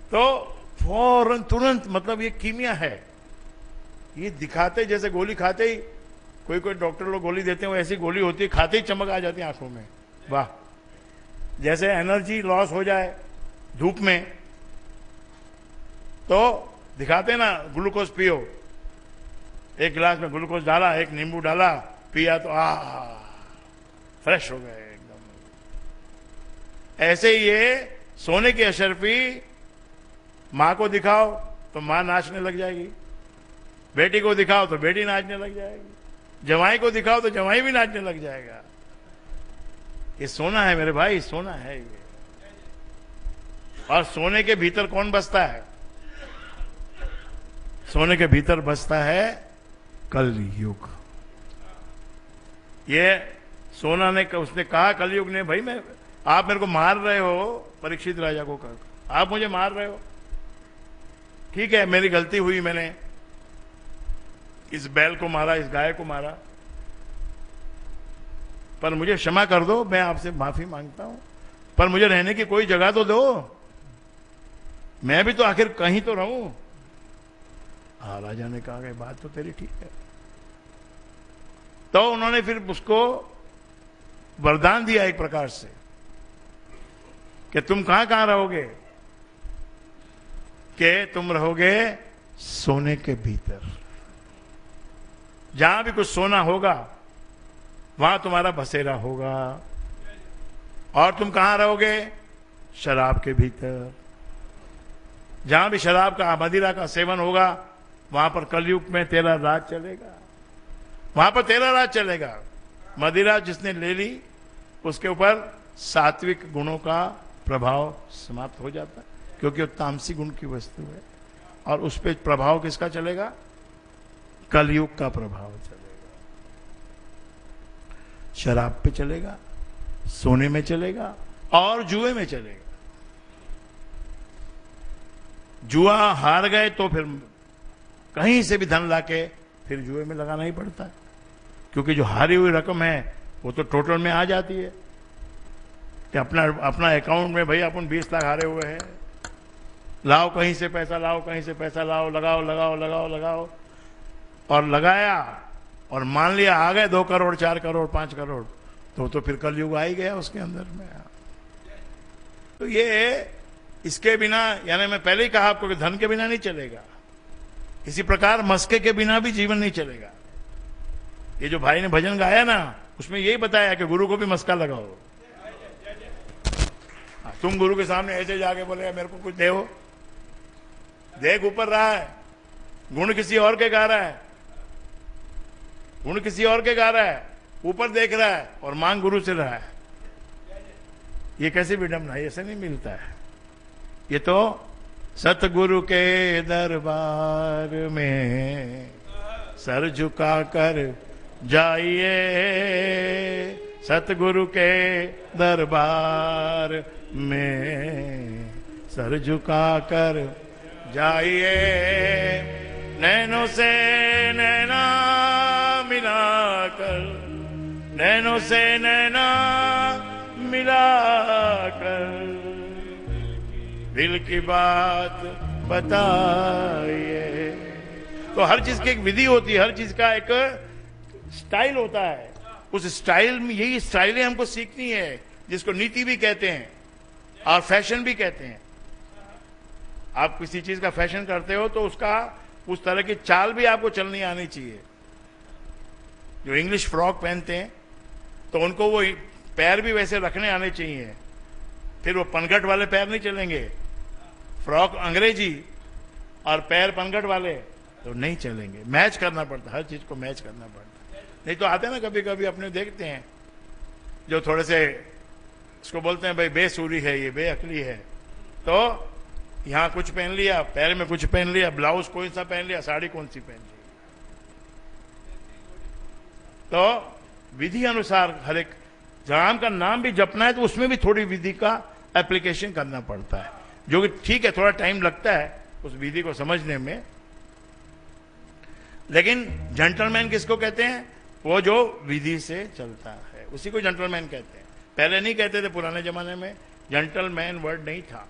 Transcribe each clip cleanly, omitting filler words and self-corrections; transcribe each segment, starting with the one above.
तो फौरन तुरंत, मतलब ये कीमिया है। ये दिखाते जैसे गोली खाते ही, कोई कोई डॉक्टर लोग गोली देते हैं, वो ऐसी गोली होती है खाते ही चमक आ जाती है आंखों में। वाह, जैसे एनर्जी लॉस हो जाए धूप में तो दिखाते ना, ग्लूकोज पियो, एक गिलास में ग्लूकोज डाला, एक नींबू डाला, पिया तो फ्रेश हो गए एकदम। ऐसे ही ये सोने की अशर्फी मां को दिखाओ तो मां नाचने लग जाएगी, बेटी को दिखाओ तो बेटी नाचने लग जाएगी, जवाई को दिखाओ तो जवाई भी नाचने लग जाएगा। ये सोना है मेरे भाई, सोना है ये। और सोने के भीतर कौन बसता है? सोने के भीतर बसता है कलयुग। ये सोना ने, उसने कहा कलयुग ने, भाई मैं, आप मेरे को मार रहे हो, परीक्षित राजा को कहा, आप मुझे मार रहे हो, ठीक है मेरी गलती हुई, मैंने इस बैल को मारा, इस गाय को मारा, पर मुझे क्षमा कर दो, मैं आपसे माफी मांगता हूं, पर मुझे रहने की कोई जगह तो दो, मैं भी तो आखिर कहीं तो रहूं। हाँ, राजा ने कहा कि बात तो तेरी ठीक है। तो उन्होंने फिर उसको वरदान दिया एक प्रकार से कि तुम कहां कहां रहोगे, कि तुम रहोगे सोने के भीतर। जहां भी कुछ सोना होगा वहां तुम्हारा बसेरा होगा। और तुम कहां रहोगे? शराब के भीतर। जहां भी शराब का, मदिरा का सेवन होगा वहां पर कलयुग में तेरा राज चलेगा, वहां पर तेरा राज चलेगा। मदिरा जिसने ले ली उसके ऊपर सात्विक गुणों का प्रभाव समाप्त हो जाता है, क्योंकि वो तामसी गुण की वस्तु है। और उस पर प्रभाव किसका चलेगा? कलयुग का प्रभाव चलेगा। शराब पे चलेगा, सोने में चलेगा और जुए में चलेगा। जुआ हार गए तो फिर कहीं से भी धन लाके फिर जुए में लगाना ही पड़ता है, क्योंकि जो हारी हुई रकम है वो तो टोटल में आ जाती है कि अपना अकाउंट में भाई अपन 20 लाख हारे हुए हैं, लाओ कहीं से पैसा, लाओ कहीं से पैसा, लाओ, लगाओ लगाओ लगाओ लगाओ, और लगाया और मान लिया आ गए 2 करोड़ 4 करोड़ 5 करोड़, तो फिर कलयुग आ ही गया उसके अंदर में। तो ये इसके बिना, यानी मैं पहले ही कहा आपको कि धन के बिना नहीं चलेगा, इसी प्रकार मस्के के बिना भी जीवन नहीं चलेगा। ये जो भाई ने भजन गाया ना, उसमें यही बताया कि गुरु को भी मस्का लगाओ। तुम गुरु के सामने ऐसे जाके बोले मेरे को कुछ दे, देख ऊपर रहा है, गुण किसी और के गा रहा है, गुण किसी और के गा रहा है, ऊपर देख रहा है और मांग गुरु से रहा है। ये कैसी विडंबना, ऐसे नहीं मिलता है। ये तो सतगुरु के दरबार में सर झुका कर जाइए, सतगुरु के दरबार में सर झुका कर जाइए, नैनों से नैना मिलाकर, नैनों से नैना मिलाकर दिल की बात बताइए। तो हर चीज की एक विधि होती है, हर चीज का एक स्टाइल होता है। उस स्टाइल में, यही स्टाइलें हमको सीखनी है, जिसको नीति भी कहते हैं और फैशन भी कहते हैं। आप किसी चीज का फैशन करते हो तो उसका, उस तरह की चाल भी आपको चलनी आनी चाहिए। जो इंग्लिश फ्रॉक पहनते हैं तो उनको वो पैर भी वैसे रखने आने चाहिए, फिर वो पनघट वाले पैर नहीं चलेंगे। फ्रॉक अंग्रेजी और पैर पनघट वाले तो नहीं चलेंगे। मैच करना पड़ता, हर चीज को मैच करना पड़ता। नहीं तो आते ना कभी कभी अपने देखते हैं जो थोड़े से, इसको बोलते हैं भाई बेसुरी है, ये बेअक्ली है, तो यहां कुछ पहन लिया, पैर में कुछ पहन लिया, ब्लाउज कौन सा पहन लिया, साड़ी कौन सी पहन ली। तो विधि अनुसार हर एक राम का नाम भी जपना है तो उसमें भी थोड़ी विधि का एप्लीकेशन करना पड़ता है, जो कि ठीक है थोड़ा टाइम लगता है उस विधि को समझने में। लेकिन जेंटलमैन किसको कहते हैं? वो जो विधि से चलता है उसी को जेंटलमैन कहते हैं। पहले नहीं कहते थे, पुराने जमाने में जेंटलमैन वर्ड नहीं था।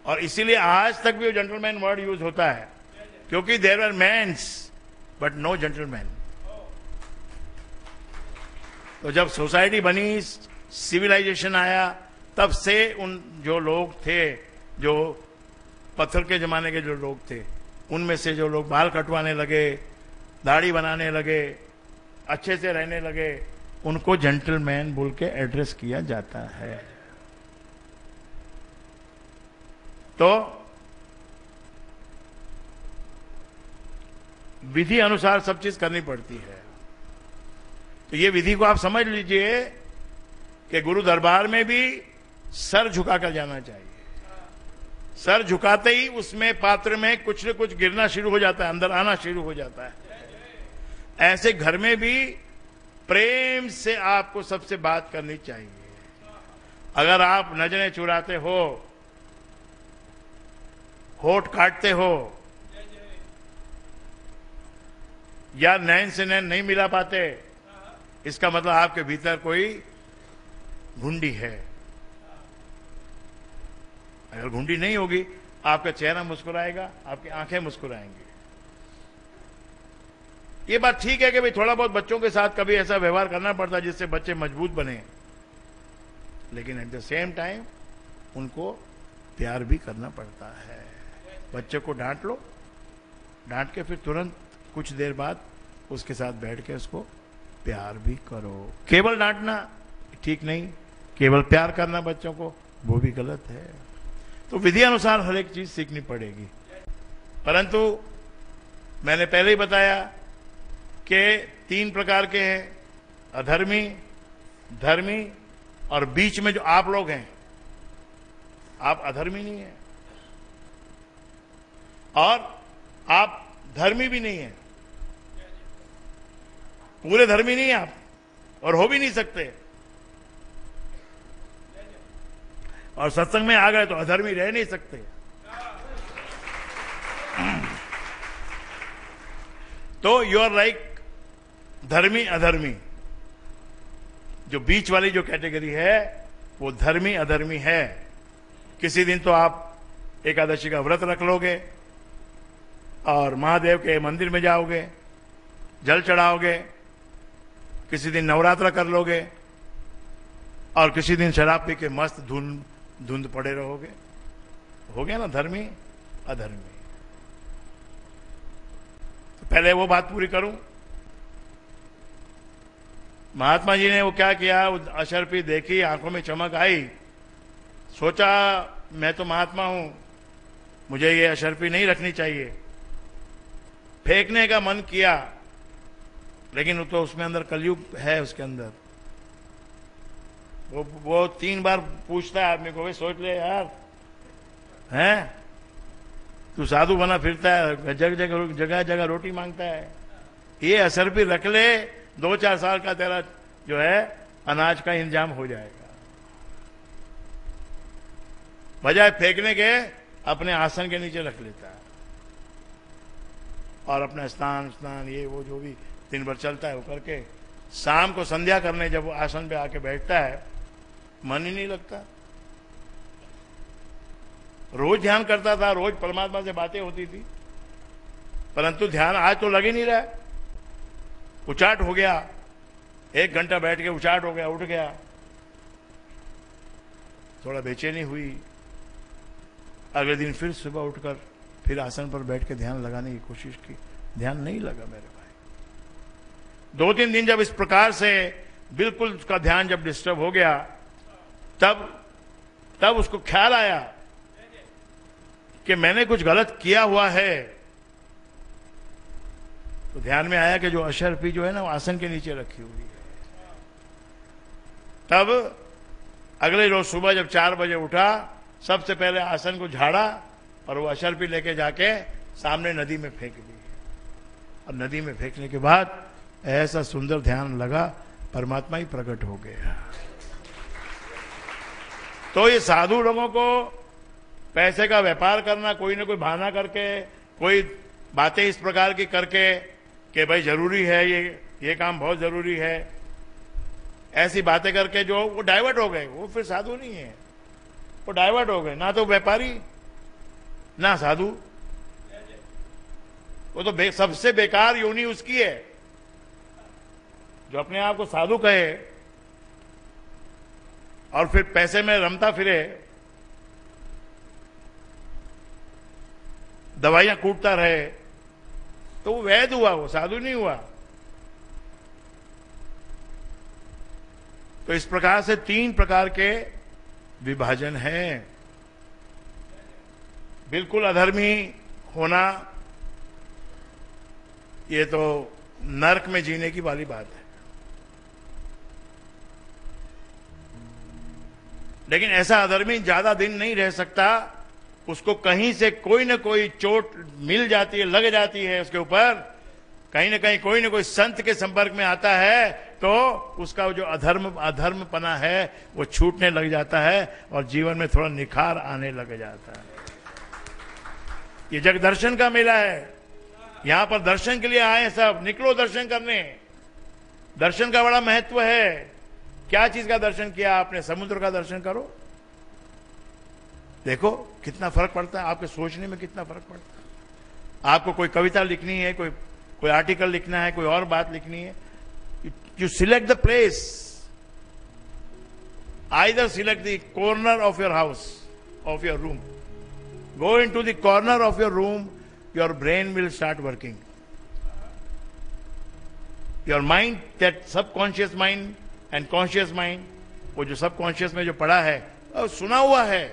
और इसीलिए आज तक भी वो जेंटलमैन वर्ड यूज होता है, क्योंकि there are mans but no gentleman. तो जब सोसाइटी बनी, सिविलाइजेशन आया, तब से उन जो लोग थे, जो पत्थर के जमाने के जो लोग थे, उनमें से जो लोग बाल कटवाने लगे, दाढ़ी बनाने लगे, अच्छे से रहने लगे, उनको जेंटलमैन बोल के एड्रेस किया जाता है। तो विधि अनुसार सब चीज करनी पड़ती है। तो ये विधि को आप समझ लीजिए कि गुरु दरबार में भी सर झुकाकर जाना चाहिए। सर झुकाते ही उसमें पात्र में कुछ न कुछ गिरना शुरू हो जाता है, अंदर आना शुरू हो जाता है। ऐसे घर में भी प्रेम से आपको सबसे बात करनी चाहिए। अगर आप नजरें चुराते हो, होठ काटते हो, या नैन से नैन नहीं मिला पाते, इसका मतलब आपके भीतर कोई घुंडी है। अगर घुंडी नहीं होगी, आपका चेहरा मुस्कुराएगा, आपकी आंखें मुस्कुराएंगी। ये बात ठीक है कि भाई थोड़ा बहुत बच्चों के साथ कभी ऐसा व्यवहार करना पड़ता है जिससे बच्चे मजबूत बने, लेकिन एट द सेम टाइम उनको प्यार भी करना पड़ता है। बच्चे को डांट लो, डांट के फिर तुरंत कुछ देर बाद उसके साथ बैठ के उसको प्यार भी करो। केवल डांटना ठीक नहीं, केवल प्यार करना बच्चों को, वो भी गलत है। तो विधि अनुसार हर एक चीज सीखनी पड़ेगी। परंतु मैंने पहले ही बताया कि 3 प्रकार के हैं, अधर्मी, धर्मी और बीच में जो आप लोग हैं, आप अधर्मी नहीं है और आप धर्मी भी नहीं है। पूरे धर्मी नहीं आप, और हो भी नहीं सकते। और सत्संग में आ गए तो अधर्मी रह नहीं सकते। तो यू आर लाइक धर्मी अधर्मी। जो बीच वाली जो कैटेगरी है वो धर्मी अधर्मी है। किसी दिन तो आप एकादशी का व्रत रख लोगे और महादेव के मंदिर में जाओगे, जल चढ़ाओगे, किसी दिन नवरात्र कर लोगे और किसी दिन शराब पी के मस्त धुंध पड़े रहोगे। हो गया ना धर्मी अधर्मी। तो पहले वो बात पूरी करूं। महात्मा जी ने वो क्या किया, वो अशर्फी देखी, आंखों में चमक आई, सोचा मैं तो महात्मा हूं, मुझे ये अशर्फी नहीं रखनी चाहिए। फेंकने का मन किया, लेकिन तो उसमें अंदर कलयुग है, उसके अंदर वो 3 बार पूछता है आदमी को, भाई सोच ले यार, हैं तू साधु बना फिरता है, जगह जगह रोटी मांगता है, ये असर भी रख ले, 2-4 साल का तेरा जो है अनाज का इंतजाम हो जाएगा। बजाय फेंकने के अपने आसन के नीचे रख लेता है और अपना स्नान ये वो जो भी दिन भर चलता है वो करके शाम को संध्या करने जब वो आसन पे आके बैठता है, मन ही नहीं लगता। रोज ध्यान करता था, रोज परमात्मा से बातें होती थी, परंतु ध्यान आज तो लग ही नहीं रहा है। उचाट हो गया, 1 घंटा बैठ के उचाट हो गया, उठ गया, थोड़ा बेचैनी हुई, अगले दिन फिर सुबह उठकर फिर आसन पर बैठ के ध्यान लगाने की कोशिश की, ध्यान नहीं लगा मेरे भाई। 2-3 दिन जब इस प्रकार से बिल्कुल उसका ध्यान जब डिस्टर्ब हो गया, तब उसको ख्याल आया कि मैंने कुछ गलत किया हुआ है। तो ध्यान में आया कि जो अशर्फी जो है ना वो आसन के नीचे रखी हुई है। तब अगले रोज सुबह जब 4 बजे उठा, सबसे पहले आसन को झाड़ा और वो अशर्फी लेके जाके सामने नदी में फेंक दी। और नदी में फेंकने के बाद ऐसा सुंदर ध्यान लगा, परमात्मा ही प्रकट हो गया। तो ये साधु लोगों को पैसे का व्यापार करना, कोई ना कोई बहाना करके, कोई बातें इस प्रकार की करके कि भाई जरूरी है, ये काम बहुत जरूरी है, ऐसी बातें करके जो वो डाइवर्ट हो गए, वो फिर साधु नहीं है, वो डाइवर्ट हो गए। ना तो व्यापारी ना साधु। वो तो सबसे बेकार योनि उसकी है जो अपने आप को साधु कहे और फिर पैसे में रमता फिरे, दवाइयां कूटता रहे, तो वो वैद्य हुआ, वो साधु नहीं हुआ। तो इस प्रकार से 3 प्रकार के विभाजन हैं। बिल्कुल अधर्मी होना ये तो नरक में जीने की वाली बात है। लेकिन ऐसा अधर्मी ज्यादा दिन नहीं रह सकता, उसको कहीं से कोई न कोई चोट मिल जाती है, लग जाती है उसके ऊपर, कहीं न कहीं कोई न कोई संत के संपर्क में आता है तो उसका जो अधर्मपना है वो छूटने लग जाता है और जीवन में थोड़ा निखार आने लग जाता है। ये जग दर्शन का मेला है, यहां पर दर्शन के लिए आए सब, निकलो दर्शन करने। दर्शन का बड़ा महत्व है। क्या चीज का दर्शन किया आपने? समुद्र का दर्शन करो, देखो कितना फर्क पड़ता है, आपके सोचने में कितना फर्क पड़ता है। आपको कोई कविता लिखनी है, कोई आर्टिकल लिखना है, कोई और बात लिखनी है, you select the place, either select the corner of your house, of your room, go into the corner of your room, your brain will start working. Your mind, that subconscious mind and conscious mind, वो जो subconscious में जो पड़ा है और सुना हुआ है,